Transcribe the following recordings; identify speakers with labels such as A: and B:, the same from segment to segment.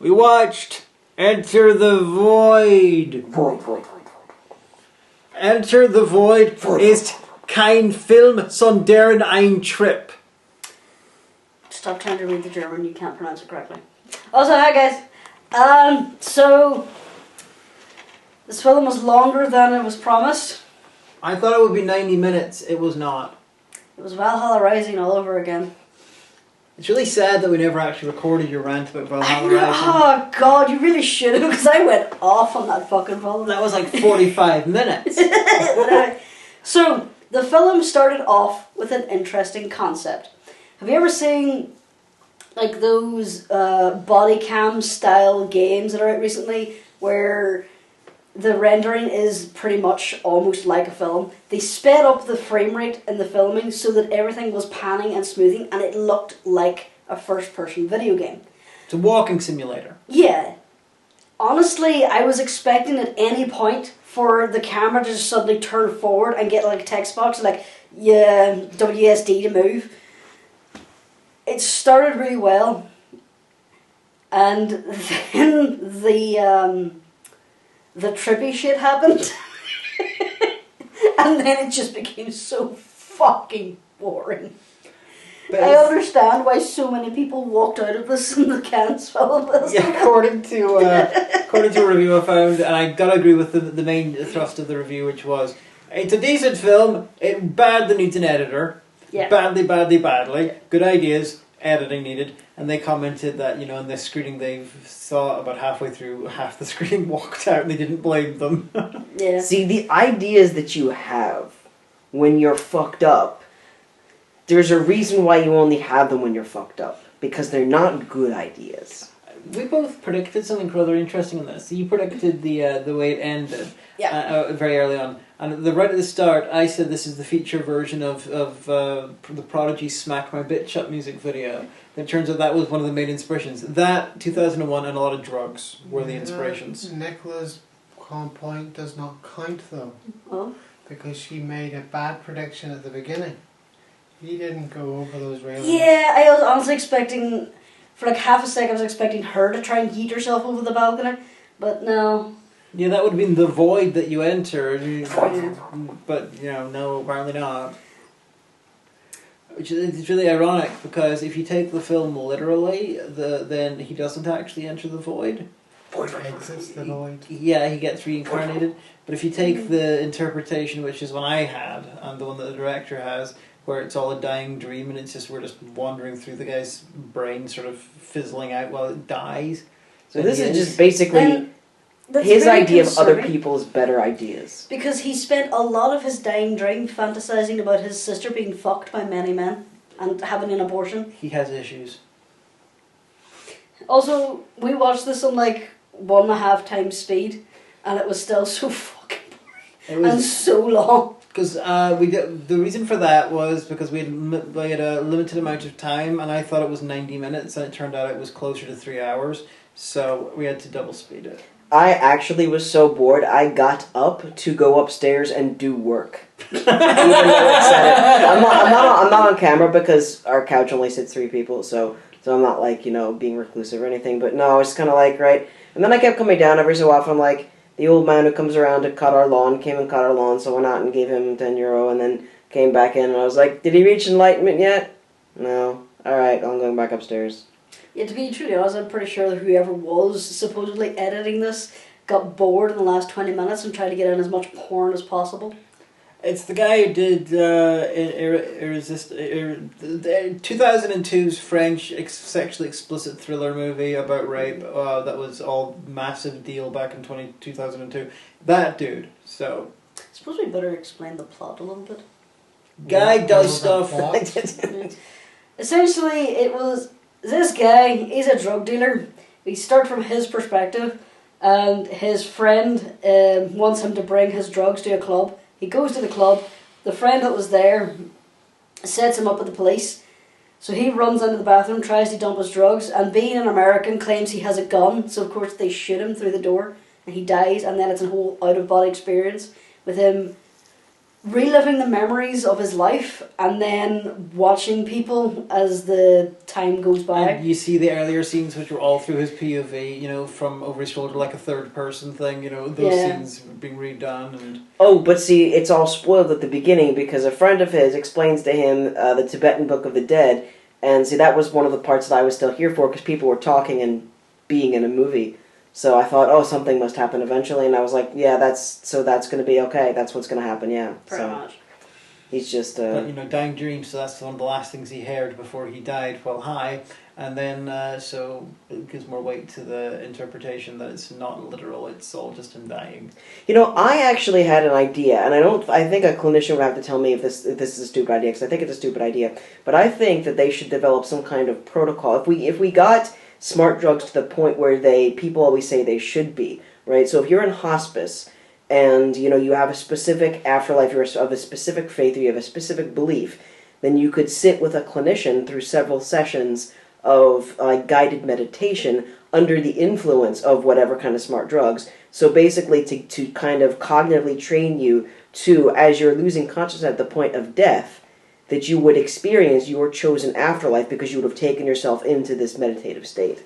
A: We watched Enter the Void.
B: Void.
A: Enter the Void ist kein Film, sondern ein Trip.
C: Stop trying to read the German, you can't pronounce it correctly. Also, hi guys. So this film was longer than it was promised.
A: I thought it would be 90 minutes. It was not.
C: It was Valhalla Rising all over again.
A: It's really sad that we never actually recorded your rant about Valhalla Rising.
C: Oh god, you really should have, because I went off on that fucking film.
A: That was like 45 minutes.
C: So, the film started off with an interesting concept. Have you ever seen like those body cam style games that are out recently where the rendering is pretty much almost like a film? They sped up the frame rate in the filming so that everything was panning and smoothing and it looked like a first person video game.
A: It's a walking simulator.
C: Yeah. Honestly, I was expecting at any point for the camera to just suddenly turn forward and get like a text box like, yeah, WSD to move. It started really well. And then the trippy shit happened. And then it just became so fucking boring. But I understand why so many people walked out of this and they can't swallow this.
A: Yeah, according to a review I found, and I gotta agree with the main thrust of the review, which was, it's a decent film, it badly needs an editor.
C: Yeah.
A: Badly. Good ideas, editing needed. And they commented that, you know, in this screening they saw about halfway through, half the screening walked out and they didn't blame them.
C: Yeah.
B: See, the ideas that you have when you're fucked up, there's a reason why you only have them when you're fucked up. Because they're not good ideas.
A: We both predicted something rather interesting in this. You predicted the way it ended very early on. And right at the start, I said this is the feature version of the Prodigy Smack My Bitch Up music video. And it turns out that was one of the main inspirations. That, 2001, and a lot of drugs were the inspirations.
D: Nicola's point does not count, though.
C: Oh.
D: Because she made a bad prediction at the beginning. He didn't go over those railings.
C: Yeah, I was honestly expecting, for like half a second I was expecting her to try and yeet herself over the balcony. But no.
A: Yeah, that would have been the void that you entered. But, you know, no, apparently not. Which is really ironic, because if you take the film literally, then he doesn't actually enter the void.
D: Exits the void.
A: Yeah, he gets reincarnated. But if you take the interpretation, which is one I had, and the one that the director has, where it's all a dying dream and it's just we're just wandering through the guy's brain, sort of fizzling out while it dies.
B: So this is just basically his idea of other people's better ideas.
C: Because he spent a lot of his dying dream fantasizing about his sister being fucked by many men and having an abortion.
A: He has issues.
C: Also, we watched this on like 1.5 times speed, and it was still so fucking boring and so long.
A: Because the reason for that was because we had a limited amount of time, and I thought it was 90 minutes, and it turned out it was closer to 3 hours, so we had to double speed it.
B: I actually was so bored, I got up to go upstairs and do work. Even though it said it. I'm not on camera because our couch only sits 3 people, so I'm not like, you know, being reclusive or anything, but no, it's kind of like, right? And then I kept coming down every so often, like, the old man who comes around to cut our lawn came and cut our lawn, so I went out and gave him €10 and then came back in and I was like, did he reach enlightenment yet? No. Alright, I'm going back upstairs.
C: Yeah, to be truly honest, I'm pretty sure that whoever was supposedly editing this got bored in the last 20 minutes and tried to get in as much porn as possible.
A: It's the guy who did 2002's French sexually explicit thriller movie about rape. That was all massive deal back in 2002. That dude. So
C: I suppose we better explain the plot a little bit.
A: Guy does stuff.
C: Essentially, it was this guy. He's a drug dealer. We start from his perspective, and his friend wants him to bring his drugs to a club. He goes to the club, the friend that was there sets him up with the police, so he runs into the bathroom, tries to dump his drugs, and being an American claims he has a gun, so of course they shoot him through the door, and he dies, and then it's a whole out-of-body experience with him reliving the memories of his life and then watching people as the time goes by.
A: And you see the earlier scenes, which were all through his POV, you know, from over his shoulder, like a third person thing, you know, those scenes being redone. And
B: oh, but see, it's all spoiled at the beginning because a friend of his explains to him the Tibetan Book of the Dead, and see, that was one of the parts that I was still here for because people were talking and being in a movie. So I thought, oh, something must happen eventually, and I was like, yeah, that's going to be okay. That's what's going to happen, yeah.
C: Pretty much.
B: He's just...
A: But, you know, dying dreams, so that's one of the last things he heard before he died while high, and then, so it gives more weight to the interpretation that it's not literal, it's all just him dying.
B: You know, I actually had an idea, and I think a clinician would have to tell me if this is a stupid idea, because I think it's a stupid idea, but I think that they should develop some kind of protocol. If we got smart drugs to the point where people always say they should be, right? So if you're in hospice and, you know, you have a specific afterlife, you're of a specific faith, or you have a specific belief, then you could sit with a clinician through several sessions of guided meditation under the influence of whatever kind of smart drugs. So basically to kind of cognitively train you to, as you're losing consciousness at the point of death, that you would experience your chosen afterlife because you would have taken yourself into this meditative state.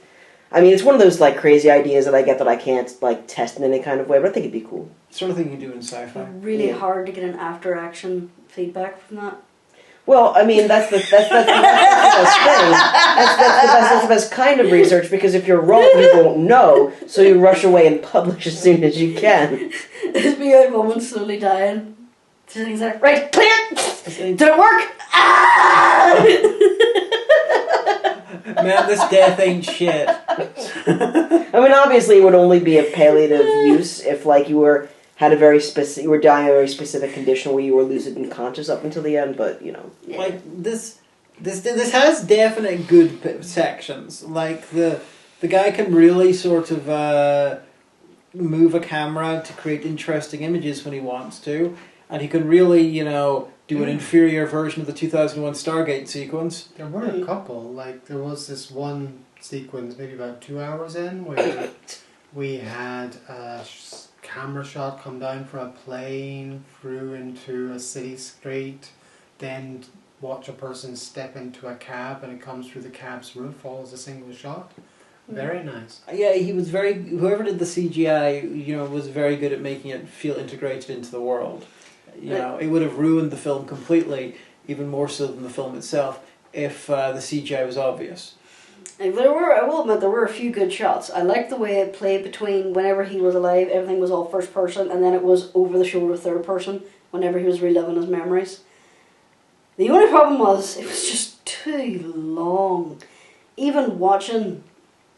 B: I mean, it's one of those like crazy ideas that I get that I can't like test in any kind of way, but I think it'd be cool.
A: Sort of thing you do in sci-fi.
C: Really hard to get an after-action feedback from that.
B: Well, I mean, that's the best thing. That's the best kind of research, because if you're wrong, you won't know, so you rush away and publish as soon as you can.
C: It's me out moment slowly dying. Things like, right, clear! Did it work? Ah!
A: Man, this death ain't shit.
B: I mean, obviously, it would only be a palliative use if, like, you were dying of a very specific condition where you were lucid and conscious up until the end. But you know,
A: like this has definite good sections. Like the guy can really sort of move a camera to create interesting images when he wants to, and he can really, you know, do an inferior version of the 2001 Stargate sequence.
D: There were a couple. Like, there was this one sequence, maybe about 2 hours in, where we had a camera shot come down from a plane through into a city street, then watch a person step into a cab and it comes through the cab's roof, all as a single shot. Very nice.
A: Yeah, whoever did the CGI, you know, was very good at making it feel integrated into the world. You know, it would have ruined the film completely, even more so than the film itself, if the CGI was obvious.
C: I will admit, there were a few good shots. I liked the way it played between whenever he was alive, everything was all first person, and then it was over the shoulder third person whenever he was reliving his memories. The only problem was, it was just too long. Even watching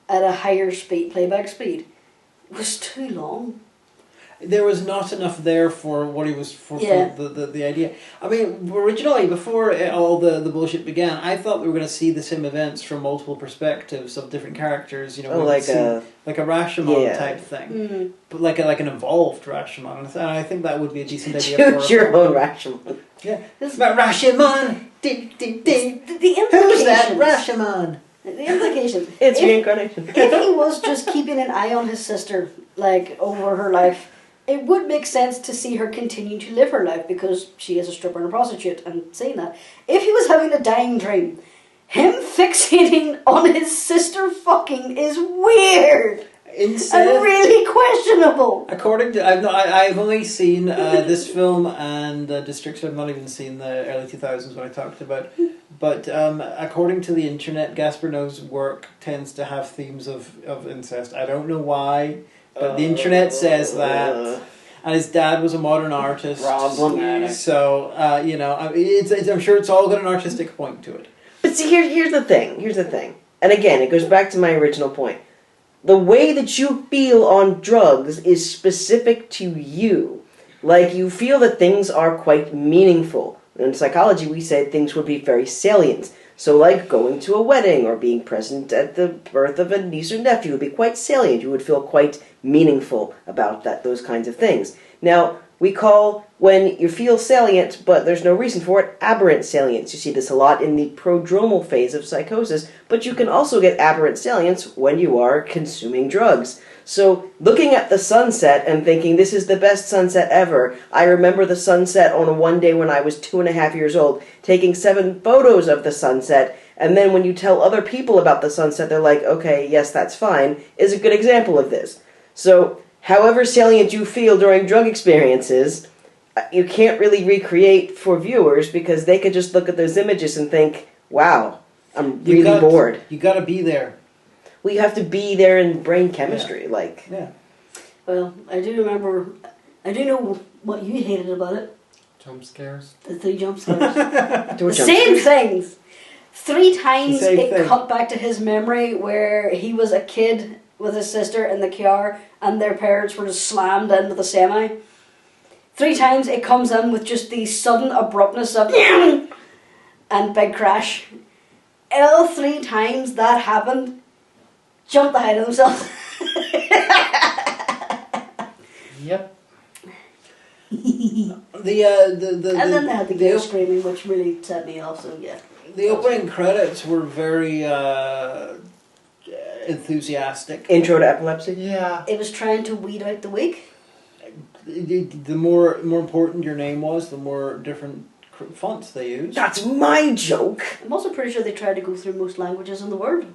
C: at a higher speed, playback speed, was too long.
A: There was not enough there for what he was for the idea. I mean, originally, before all the bullshit began, I thought we were going to see the same events from multiple perspectives of different characters. You know, like a Rashomon type thing, but like an evolved Rashomon. And I think that would be a decent idea.
B: Choose your own Rashomon.
A: Yeah, it's about Rashomon.
C: The
A: Who's that Rashomon?
C: The implication.
B: It's reincarnation.
C: If he was just keeping an eye on his sister, like, over her life, it would make sense to see her continue to live her life because she is a stripper and a prostitute, and saying that. If he was having a dying dream, him fixating on his sister fucking is weird. And really questionable.
A: According to I've only seen this film and District. I've not even seen the early 2000s when I talked about. But according to the internet, Gaspar Noé's work tends to have themes of incest. I don't know why, but the internet says that. And his dad was a modern artist.
B: Problematic.
A: So you know, I'm sure it's all got an artistic point to it.
B: But see, here's the thing. And again, it goes back to my original point. The way that you feel on drugs is specific to you. Like, you feel that things are quite meaningful. In psychology, we say things would be very salient. So, like, going to a wedding or being present at the birth of a niece or nephew would be quite salient. You would feel quite meaningful about those kinds of things. Now, we call when you feel salient, but there's no reason for it, aberrant salience. You see this a lot in the prodromal phase of psychosis, but you can also get aberrant salience when you are consuming drugs. So, looking at the sunset and thinking, this is the best sunset ever. I remember the sunset on one day when I was 2.5 years old, taking 7 photos of the sunset, and then when you tell other people about the sunset, they're like, okay, yes, that's fine, is a good example of this. So, however salient you feel during drug experiences, you can't really recreate for viewers because they could just look at those images and think, wow, I'm really bored.
A: You gotta be there.
B: Well, you have to be there in brain chemistry,
A: Yeah.
C: Well, I do know what you hated about it.
D: Jump scares.
C: The 3 jump scares.
B: The
C: same things. 3 times it cut back to his memory where he was a kid with his sister in the car and their parents were just slammed into the semi. 3 times it comes in with just the sudden abruptness of and big crash. All 3 times that happened, jumped ahead of themselves.
D: Yep.
C: And then they had the girl screaming, which really set me off, so yeah.
A: The opening credits were very enthusiastic.
B: Intro to epilepsy?
D: Yeah.
C: It was trying to weed out the weak.
A: The more important your name was, the more different fonts they used.
B: That's my joke!
C: I'm also pretty sure they tried to go through most languages in the world.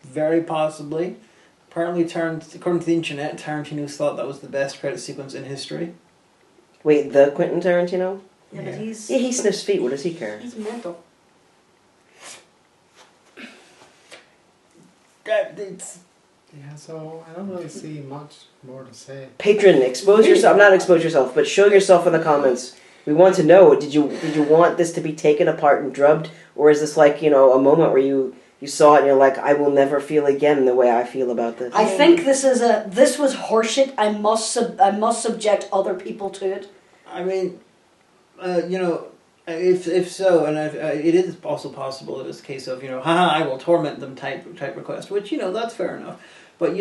A: Very possibly. Apparently, according to the internet, Tarantino thought that was the best credit sequence in history.
B: Wait, the Quentin Tarantino?
C: Yeah, but he's...
B: Yeah, he sniffs feet, what does he care?
C: He's mental.
D: Yeah, so I don't really see much more to say.
B: Patron, expose yourself, not expose yourself, but show yourself in the comments. We want to know, did you want this to be taken apart and drubbed, or is this like, a moment where you saw it and you're like, I will never feel again the way I feel about this?
C: I think this was horseshit. I must subject other people to it.
A: I mean, if so, and it is also possible it is a case of, haha, I will torment them type request, which, that's fair enough. But,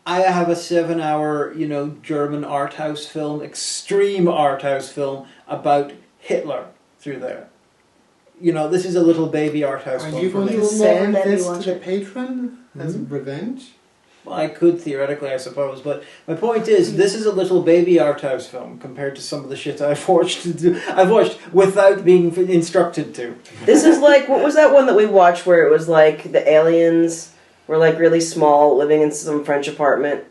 A: I have a 7-hour, German art house film, extreme art house film about Hitler through there. This is a little baby art house film.
D: Are you
A: for
D: going
A: me.
D: to
C: You'll never
D: send
C: let me
D: this to
C: watch
D: the
C: it.
D: patron as revenge?
A: Well, I could theoretically, I suppose, but my point is, this is a little baby art house film compared to some of the shit I've watched without being instructed to.
B: This is like, what was that one that we watched where it was like the aliens were like really small, living in some French apartment?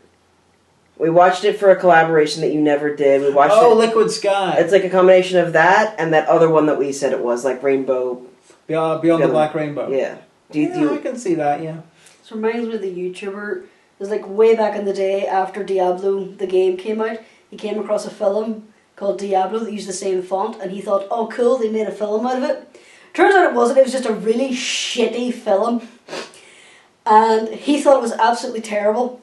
B: We watched it for a collaboration that you never did. We watched it.
A: Liquid Sky.
B: It's like a combination of that and that other one that we said it was, like Rainbow.
A: Beyond the Black Rainbow.
B: Yeah.
A: I can see that, yeah.
C: This reminds me of the YouTuber. It was like way back in the day after Diablo, the game, came out. He came across a film called Diablo that used the same font, and he thought, oh cool, they made a film out of it. Turns out it wasn't. It was just a really shitty film. And he thought it was absolutely terrible.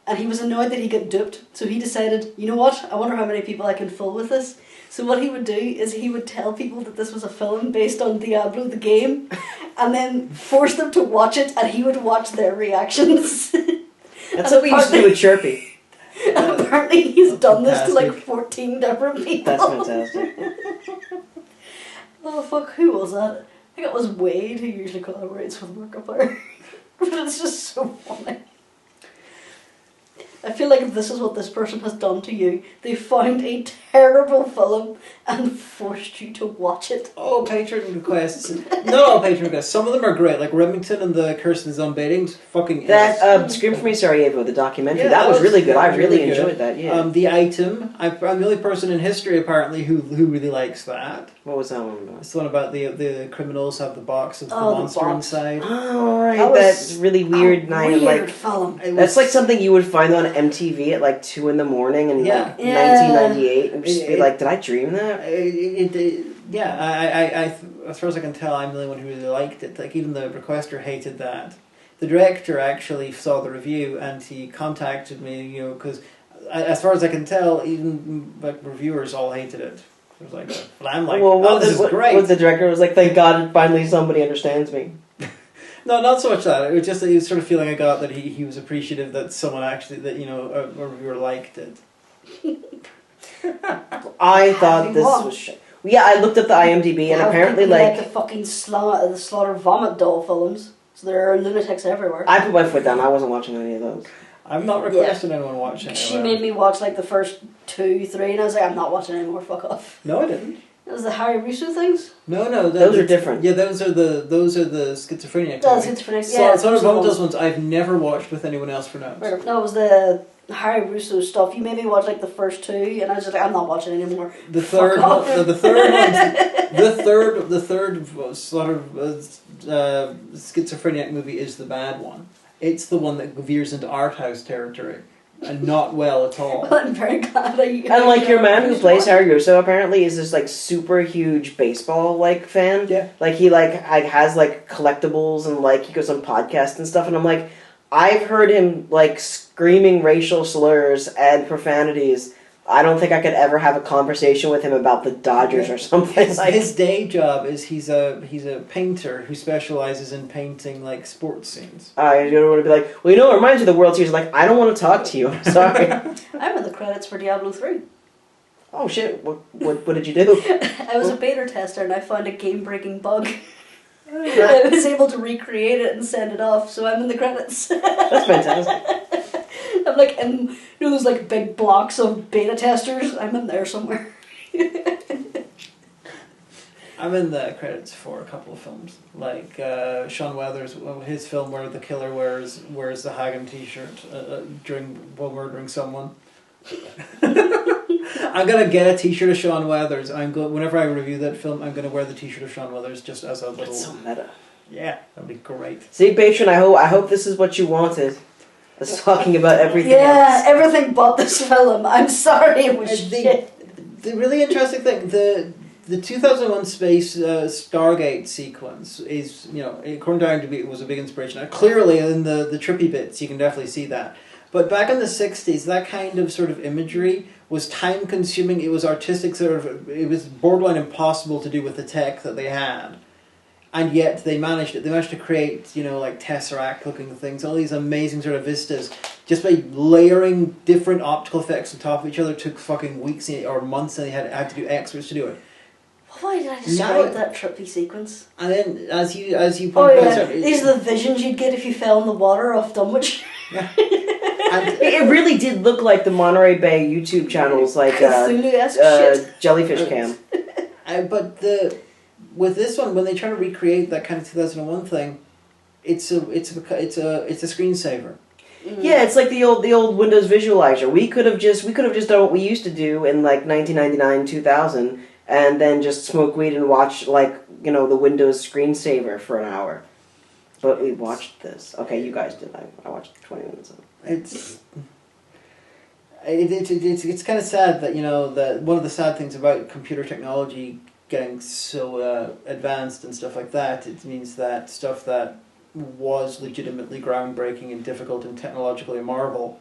C: And he was annoyed that he got duped. So he decided, you know what? I wonder how many people I can fool with this. So what he would do is he would tell people that this was a film based on Diablo the game, and then force them to watch it, and he would watch their reactions.
B: That's what we used to do with Chirpy.
C: And apparently he's done this to like 14 different people.
B: That's fantastic.
C: Oh fuck, who was that? I think it was Wade, who usually collaborates with Markiplier. But it's just so funny. I feel like if this is what this person has done to you, they found a terrible film and forced you to watch it.
A: Oh, patron requests. Not all patron requests. Some of them are great, like Remington and the Curse of the Zombaitings. Fucking
B: That Scream for Me Sarajevo, the documentary,
A: Yeah,
B: that was really good. I really
A: good.
B: enjoyed that. Yeah.
A: The Item. I'm the only person in history apparently who really likes that.
B: What was that one about?
A: It's the one about the criminals have the box of the
C: Oh, the
A: monster
C: box.
A: inside.
B: Oh, right.
C: That was
B: That's really weird night.
C: Weird film.
B: That's like something you would find on MTV at like 2 in the morning in
A: Yeah.
B: like
C: Yeah.
B: 1998 and just be like, did I dream that?
A: I as far as I can tell, I'm the only one who really liked it. Like, even the requester hated that. The director actually saw the review and he contacted me, because as far as I can tell, even like reviewers all hated it. It was like, but I'm like, this is great.
B: What the director was like, thank God, finally somebody understands me.
A: No, not so much that. It was just the sort of feeling I got that he was appreciative that someone actually, a reviewer liked it.
B: I thought this was shit. Yeah, I looked up the IMDb and apparently like
C: the fucking slaughter vomit doll films. So there are lunatics everywhere.
B: I put my foot down. I wasn't watching any of those.
A: I'm not requesting anyone watching it.
C: She made me watch like the first 2, 3, and I was like, I'm not watching anymore. Fuck off.
A: No, I didn't.
C: It was the Harry Russo things.
A: No,
B: those are different.
A: Yeah, those are the schizophrenia.
C: Oh, schizophrenia. Yeah,
A: Slaughter Vomit Dolls ones I've never watched with anyone else for now.
C: No, it was the Harry Russo stuff. You made me watch like the first 2, and I was just like, I'm not watching anymore.
A: The third one, the third sort of schizophrenic movie is the bad one. It's the one that veers into art house territory, and not well at all.
C: Well, I'm very glad.
B: And like your man who plays Harry Russo apparently is this like super huge baseball like fan.
A: Yeah.
B: Like he like has like collectibles and like he goes on podcasts and stuff, and I'm like, I've heard him like screaming racial slurs and profanities. I don't think I could ever have a conversation with him about the Dodgers or something.
A: His day job is he's a painter who specializes in painting like sports scenes.
B: I don't want to be like, well, you know, it reminds you of the World Series. Like, I don't want to talk to you. Sorry.
C: I'm in the credits for Diablo 3.
B: Oh shit! What did you do?
C: I was a beta tester and I found a game-breaking bug. I was able to recreate it and send it off, so I'm in the credits.
B: That's fantastic.
C: I'm like, and you know those like big blocks of beta testers? I'm in there somewhere.
A: I'm in the credits for a couple of films, like Sean Weathers, his film where the killer wears the Hagan T-shirt while murdering someone. I'm gonna get a T-shirt of Sean Weathers. Whenever I review that film, I'm gonna wear the T-shirt of Sean Weathers just as a little.
B: That's so meta.
A: Yeah, that'd be great.
B: See, Patron, I hope this is what you wanted. Us talking about everything.
C: Yeah,
B: else.
C: everything but this film. I'm sorry, it was shit.
A: The really interesting thing, the 2001 Space Stargate sequence is, you know, according to IMDb, it was a big inspiration. Clearly, in the trippy bits, you can definitely see that. But back in the 60s, that kind of sort of imagery was time-consuming. It was artistic, it was borderline impossible to do with the tech that they had. And yet they managed it. They managed to create, you know, like Tesseract-looking things, all these amazing sort of vistas, just by layering different optical effects on top of each other. It took fucking weeks or months, and they had to do experts to do it.
C: Why did I describe that trippy sequence?
A: And then, as you pointed out,
C: these are the visions you'd get if you fell in the water off Dunwich.
A: Yeah.
B: It really did look like the Monterey Bay YouTube channels, like
C: Cthulhu-esque shit.
B: Jellyfish Cam.
A: But with this one, when they try to recreate that kind of 2001 thing, it's a screensaver.
B: Yeah, it's like the old Windows visualizer. We could have just done what we used to do in like 1999, 2000, and then just smoke weed and watch like, you know, the Windows screensaver for an hour. But we watched this. Okay, you guys did. I watched 20 minutes of it.
A: It's kind of sad that, you know, that one of the sad things about computer technology getting so advanced and stuff like that, it means that stuff that was legitimately groundbreaking and difficult and technologically a marvel,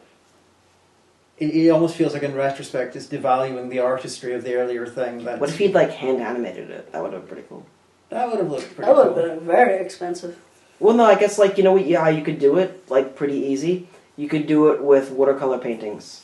A: it almost feels like in retrospect it's devaluing the artistry of the earlier thing.
B: What if he'd like hand animated it? That would have been pretty cool.
A: That would have looked pretty
C: cool. That would have been very expensive.
B: Well, no, I guess like, you know how you could do it, like pretty easy. You could do it with watercolor paintings.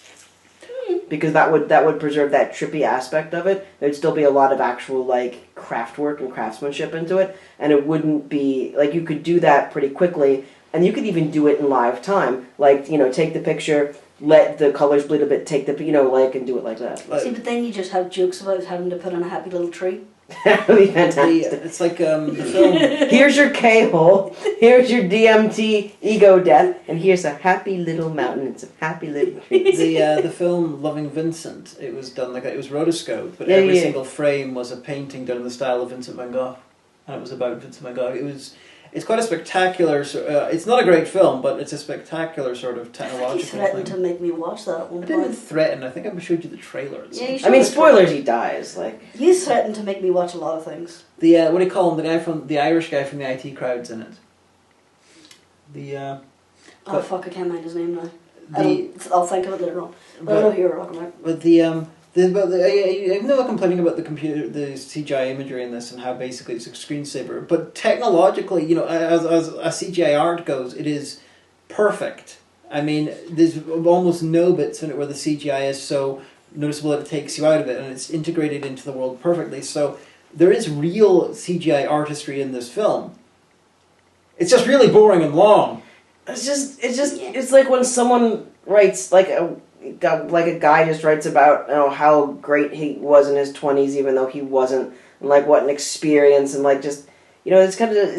B: Because that would preserve that trippy aspect of it. There'd still be a lot of actual like craft work and craftsmanship into it, and it wouldn't be like, you could do that pretty quickly, and you could even do it in live time. Like, you know, take the picture, let the colors bleed a bit, take the, you know, like, and do it like that.
C: See, but then you just have jokes about having to put on a happy little tree.
B: That would be fantastic.
A: It's like the film.
B: Here's your K-hole, here's your DMT ego death, and here's a happy little mountain and some happy little trees.
A: The film Loving Vincent, it was done like it was rotoscoped, but every single frame was a painting done in the style of Vincent van Gogh, and it was about Vincent van Gogh. It's quite a spectacular. It's not a great film, but it's a spectacular sort of technological thing.
C: You threatened to make me watch that at one point.
A: I didn't threaten. I think I showed you the trailer.
C: Yeah,
B: I mean, spoilers. He dies. Like,
C: you threatened to make me watch a lot of things.
A: The what do you call him? The Irish guy from the IT crowd's in it.
C: Oh fuck! I can't mind his name now. I'll think of it later on. But I know who you're talking about.
A: But even though I'm complaining about the CGI imagery in this and how basically it's a screensaver, but technologically, you know, as a CGI art goes, it is perfect. I mean, there's almost no bits in it where the CGI is so noticeable that it takes you out of it, and it's integrated into the world perfectly. So there is real CGI artistry in this film. It's just really boring and long.
B: It's like when someone writes like a guy just writes about how great he was in his 20s, even though he wasn't, and like what an experience, and like just it's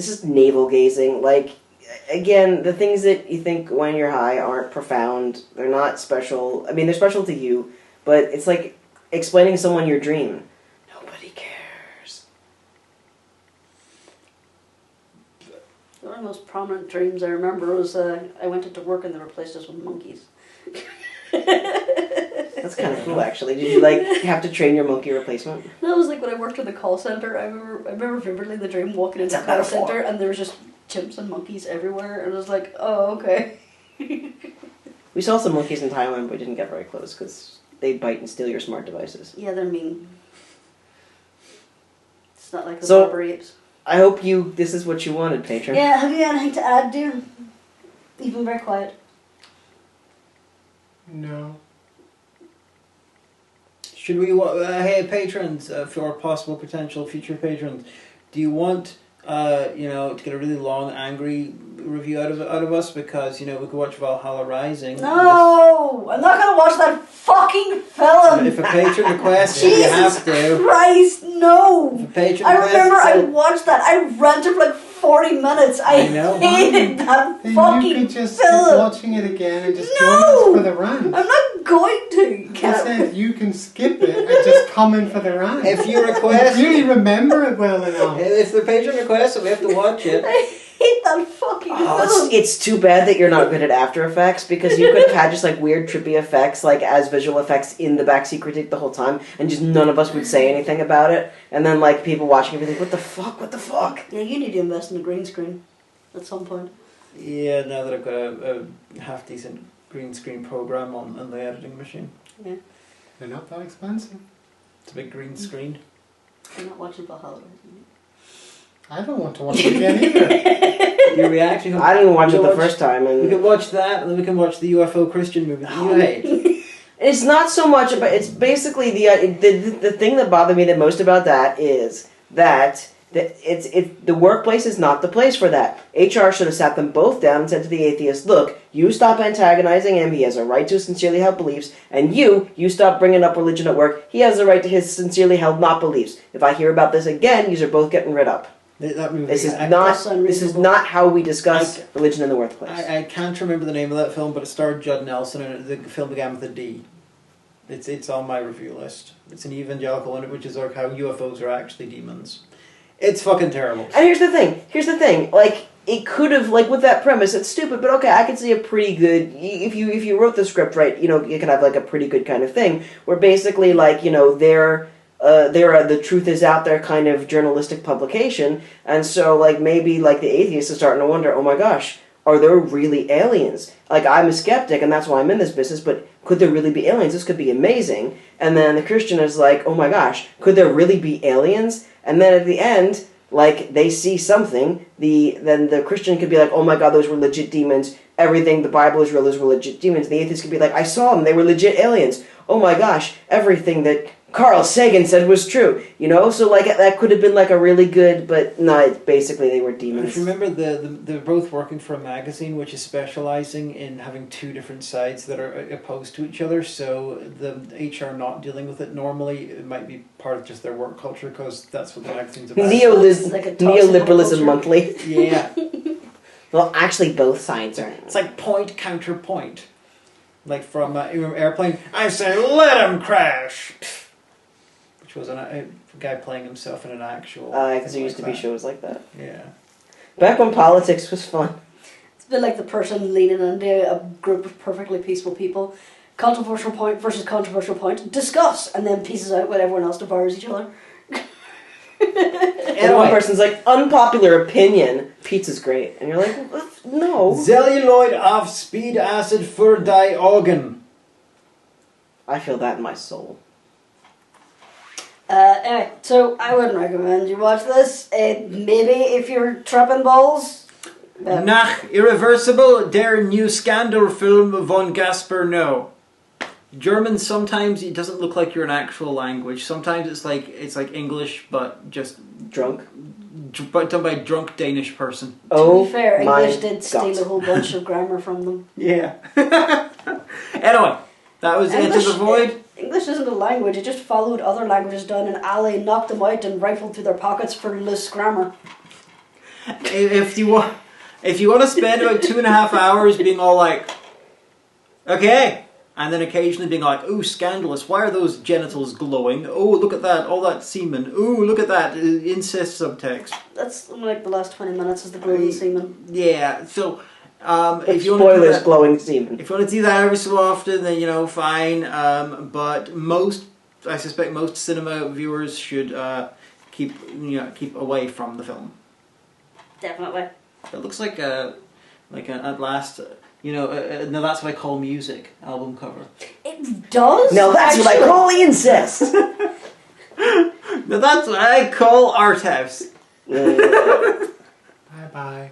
B: just navel gazing. Like again, the things that you think when you're high aren't profound. They're not special. I mean, they're special to you, but it's like explaining to someone your dream. Nobody cares.
C: One of the most prominent dreams I remember was I went into work and they replaced us with monkeys.
B: That's kind of cool, actually. Did you have to train your monkey replacement?
C: That was like when I worked in the call center. I remember vividly the dream walking into the call center and there was just chimps and monkeys everywhere, and I was like, oh, okay.
B: We saw some monkeys in Thailand, but we didn't get very close because they bite and steal your smart devices.
C: Yeah, they're mean. It's not like the Barber apes.
B: I hope this is what you wanted, Patron.
C: Yeah, have you anything to add, dear? You've been very quiet.
D: No.
A: Should we, hey patrons, for possible potential future patrons, do you want, to get a really long, angry review out of us? Because, we could watch Valhalla Rising.
C: No! I'm not gonna watch that fucking film!
A: If a patron requests it, you have to.
C: Jesus Christ, no!
A: If a patron
C: I remember
A: requests
C: I
A: it,
C: watched that. I rented for like 40 minutes. I hated that
D: Then
C: fucking
D: you could just
C: film.
D: keep watching it again and just
C: No!
D: join us for the rant.
C: I'm not going to.
D: I said you can skip it and just come in for the rant.
A: if you request,
D: You really remember it well enough.
A: if the patron requests it, we have to watch it.
C: I hate that fucking film.
B: It's too bad that you're not good at After Effects, because you could have had just like weird trippy effects like as visual effects in the Backseat critique the whole time, and just none of us would say anything about it, and then like people watching it would be like, what the fuck?
C: Yeah, you need to invest in a green screen at some point.
A: Yeah, now that I've got a half decent green screen program on the editing machine.
C: Yeah.
D: They're not that expensive.
A: It's a big green screen.
C: I'm not watching Valhalla.
D: I don't want to watch it again either.
A: Your reaction.
B: I didn't watch it the first time,
A: We
B: and
A: could watch that, and then we can watch the UFO Christian movie that you hate.
B: it's not so much about. It's basically the thing that bothered me the most about that is that the workplace is not the place for that. HR should have sat them both down and said to the atheist, look, you stop antagonizing him, he has a right to sincerely held beliefs, and you stop bringing up religion at work, he has a right to his sincerely held not beliefs. If I hear about this again, you are both getting rid up.
A: That movie,
B: This is not how we discuss religion in the workplace.
A: I can't remember the name of that film, but it starred Judd Nelson, and the film began with a D. It's on my review list. It's an evangelical one, which is like how UFOs are actually demons. It's fucking terrible.
B: And here's the thing. Like, it could have, like, with that premise, it's stupid, but okay, I could see a pretty good, if you wrote the script right, you could have, like, a pretty good kind of thing, where basically, like, they're the truth is out there kind of journalistic publication, and so, like, maybe, like, the atheist is starting to wonder, oh my gosh, are there really aliens? Like, I'm a skeptic, and that's why I'm in this business, but could there really be aliens? This could be amazing. And then the Christian is like, oh my gosh, could there really be aliens? And then at the end, like, they see something, then the Christian could be like, oh my god, those were legit demons. Everything the Bible is real, those were legit demons. The atheist could be like, I saw them, they were legit aliens. Oh my gosh, everything that Carl Sagan said was true, So, like, that could have been, like, a really good, but no, basically they were demons.
A: If you remember, they're both working for a magazine which is specializing in having two different sides that are opposed to each other, so the HR not dealing with it normally, it might be part of just their work culture, because that's what the magazine's about.
B: Neoliberalism monthly.
A: Yeah.
B: Well, actually, both sides are.
A: It's like point, counterpoint. Like from Airplane, I say, let him crash! Which was a guy playing himself in an actual...
B: Because there used to be shows like that.
A: Yeah.
B: Back when politics was fun.
C: It's a bit like the person leaning into a group of perfectly peaceful people. Controversial point versus controversial point. Discuss! And then pieces out when everyone else devours each other.
B: And one person's like, unpopular opinion, pizza's great. And you're like, no.
A: Celluloid of speed acid for die organ.
B: I feel that in my soul.
C: Anyway, so I wouldn't recommend you watch this. Maybe if you're tripping balls.
A: Nach irreversible, der new scandal film von Gasper no. German, sometimes it doesn't look like you're an actual language. Sometimes it's like English, but just
B: Drunk.
A: but done by a drunk Danish person.
B: Oh,
C: To be fair,
B: my
C: English did steal
B: God.
C: a whole bunch of grammar from them.
A: Yeah. Anyway, that was Enter the Void.
C: English isn't a language, it just followed other languages down an alley, knocked them out and rifled through their pockets for loose grammar.
A: If you want to spend about 2.5 hours being all like, okay, and then occasionally being like, ooh, scandalous, why are those genitals glowing? Oh, look at that, all that semen. Ooh, look at that, incest subtext.
C: That's like the last 20 minutes is the glowing semen.
A: Yeah, so if you
B: Spoilers, glowing semen.
A: If you want to do that every so often, then fine. But I suspect most cinema viewers should keep away from the film.
C: Definitely.
A: It looks like an at last. No, that's what I call music album cover.
C: It does?
B: No, that's what I call incest!
A: No, that's what I call art house.
D: Bye bye.